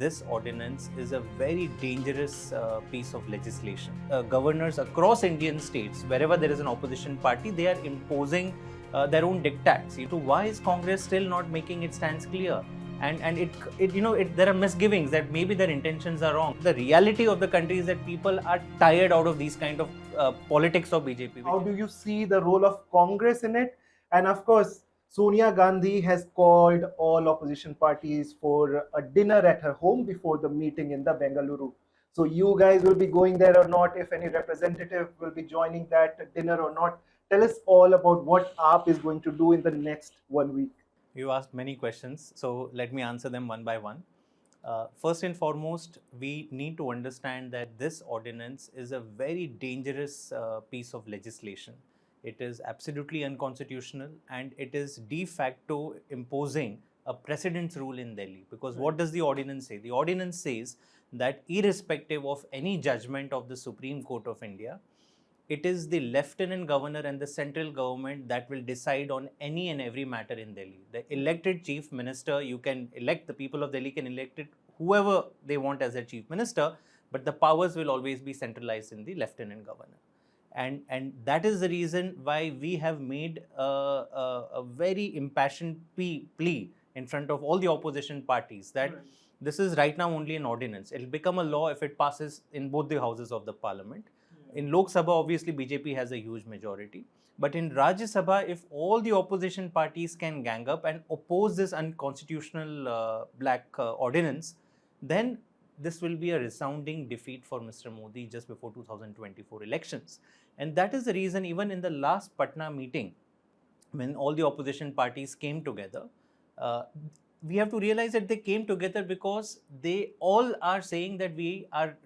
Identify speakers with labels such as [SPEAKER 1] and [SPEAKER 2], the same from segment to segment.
[SPEAKER 1] this ordinance is a very dangerous piece of legislation. Governors across Indian states, wherever there is an opposition party, they are imposing their own diktats. Why is Congress still not making its stance clear? And there are misgivings that maybe their intentions are wrong. The reality of the country is that people are tired out of these kind of politics of BJP.
[SPEAKER 2] How do you see the role of Congress in it? And of course, Sonia Gandhi has called all opposition parties for a dinner at her home before the meeting in the Bengaluru. So you guys will be going there or not? If any representative will be joining that dinner or not? Tell us all about what AAP is going to do in the next 1 week.
[SPEAKER 1] You asked many questions, so let me answer them one by one. First and foremost, we need to understand that this ordinance is a very dangerous piece of legislation. It is absolutely unconstitutional and it is de facto imposing a precedence rule in Delhi. Because what does the ordinance say? The ordinance says that irrespective of any judgment of the Supreme Court of India, it is the Lieutenant Governor and the central government that will decide on any and every matter in Delhi. The elected Chief Minister, you can elect, the people of Delhi can elect it, whoever they want as their Chief Minister, but the powers will always be centralized in the Lieutenant Governor. And that is the reason why we have made a very impassioned plea in front of all the opposition parties that this is right now only an ordinance. It will become a law if it passes in both the houses of the parliament. In Lok Sabha, obviously, BJP has a huge majority. But in Rajya Sabha, if all the opposition parties can gang up and oppose this unconstitutional black ordinance, then this will be a resounding defeat for Mr. Modi just before 2024 elections. And that is the reason even in the last Patna meeting, when all the opposition parties came together, we have to realize that they came together because they all are saying that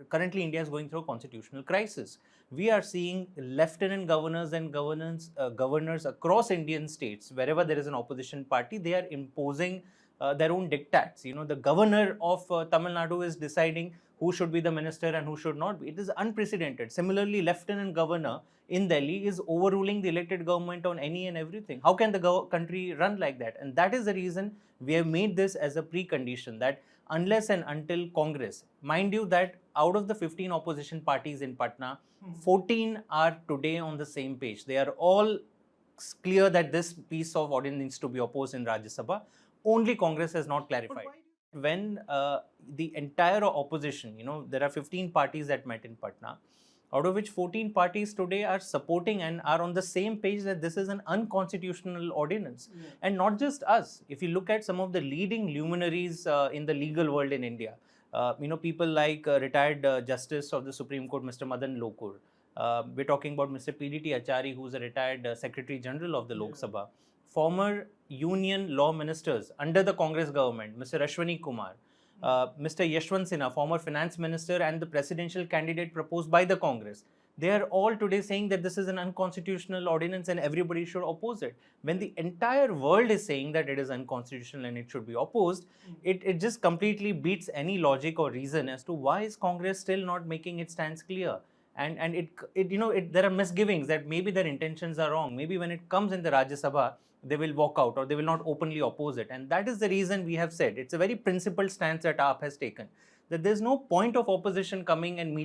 [SPEAKER 1] currently India is going through a constitutional crisis. We are seeing lieutenant governors and governors across Indian states, wherever there is an opposition party, they are imposing their own diktats. The governor of Tamil Nadu is deciding who should be the minister and who should not be. It is unprecedented. Similarly, lieutenant governor in Delhi is overruling the elected government on any and everything. How can the country run like that? And that is the reason we have made this as a precondition that unless and until Congress, mind you that out of the 15 opposition parties in Patna, 14 are today on the same page. They are all clear that this piece of ordinance needs to be opposed in Rajya Sabha. Only Congress has not clarified. When the entire opposition, there are 15 parties that met in Patna, out of which 14 parties today are supporting and are on the same page that this is an unconstitutional ordinance. And not just us. If you look at some of the leading luminaries in the legal world in India, people like retired Justice of the Supreme Court, Mr. Madan Lokur. We're talking about Mr. PDT Achari, who's a retired Secretary General of the Lok Sabha. Former union law ministers under the Congress government, Mr. Ashwani Kumar, Mr. Yashwant Sinha, former finance minister and the presidential candidate proposed by the Congress. They are all today saying that this is an unconstitutional ordinance and everybody should oppose it. When the entire world is saying that it is unconstitutional and it should be opposed, it just completely beats any logic or reason as to why is Congress still not making its stance clear. And there are misgivings that maybe their intentions are wrong. Maybe when it comes in the Rajya Sabha, they will walk out or they will not openly oppose it. And that is the reason we have said, it's a very principled stance that AAP has taken, that there's no point of opposition coming and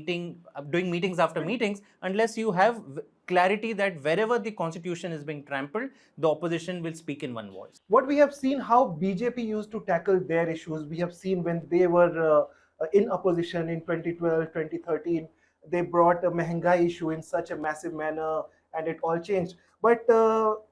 [SPEAKER 1] doing meetings after meetings unless you have clarity that wherever the constitution is being trampled, the opposition will speak in one voice.
[SPEAKER 2] What we have seen how BJP used to tackle their issues, we have seen when they were in opposition in 2012, 2013, they brought a Mehengai issue in such a massive manner and it all changed. But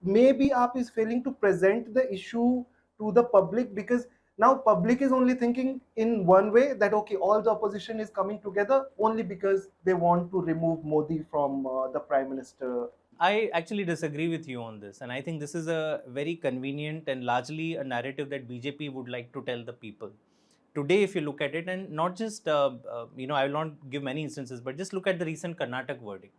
[SPEAKER 2] maybe AAP is failing to present the issue to the public because now public is only thinking in one way that, okay, all the opposition is coming together only because they want to remove Modi from the Prime Minister.
[SPEAKER 1] I actually disagree with you on this. And I think this is a very convenient and largely a narrative that BJP would like to tell the people. Today, if you look at it, and not just, I will not give many instances, but just look at the recent Karnataka verdict.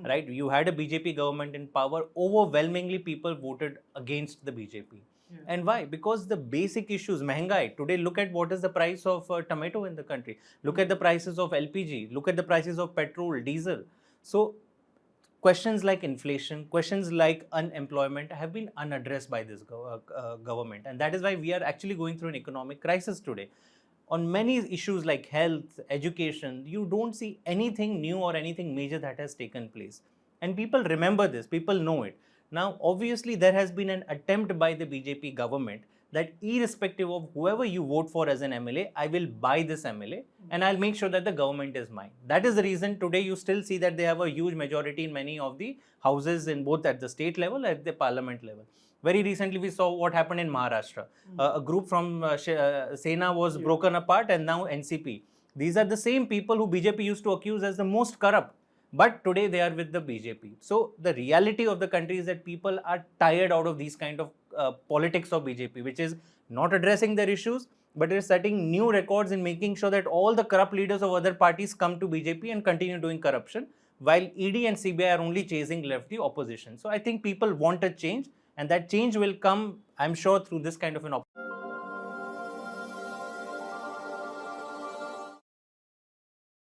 [SPEAKER 1] Right? You had a BJP government in power. Overwhelmingly, people voted against the BJP. And why? Because the basic issues, Mehengai. Today, look at what is the price of tomato in the country. Look at the prices of LPG. Look at the prices of petrol, diesel. So, questions like inflation, questions like unemployment have been unaddressed by this government. And that is why we are actually going through an economic crisis today. on many issues like health, education, you don't see anything new or anything major that has taken place. And people remember this, people know it. Now, obviously, there has been an attempt by the BJP government that irrespective of whoever you vote for as an MLA, I will buy this MLA and I'll make sure that the government is mine. That is the reason today you still see that they have a huge majority in many of the houses in both at the state level, at the parliament level. Very recently, we saw what happened in Maharashtra. A group from Sena was broken apart and now NCP. These are the same people who BJP used to accuse as the most corrupt. But today they are with the BJP. So the reality of the country is that people are tired out of these kind of politics of BJP, which is not addressing their issues, but is setting new records in making sure that all the corrupt leaders of other parties come to BJP and continue doing corruption, while ED and CBI are only chasing left the opposition. So I think people want a change, and that change will come, I'm sure, through this kind of an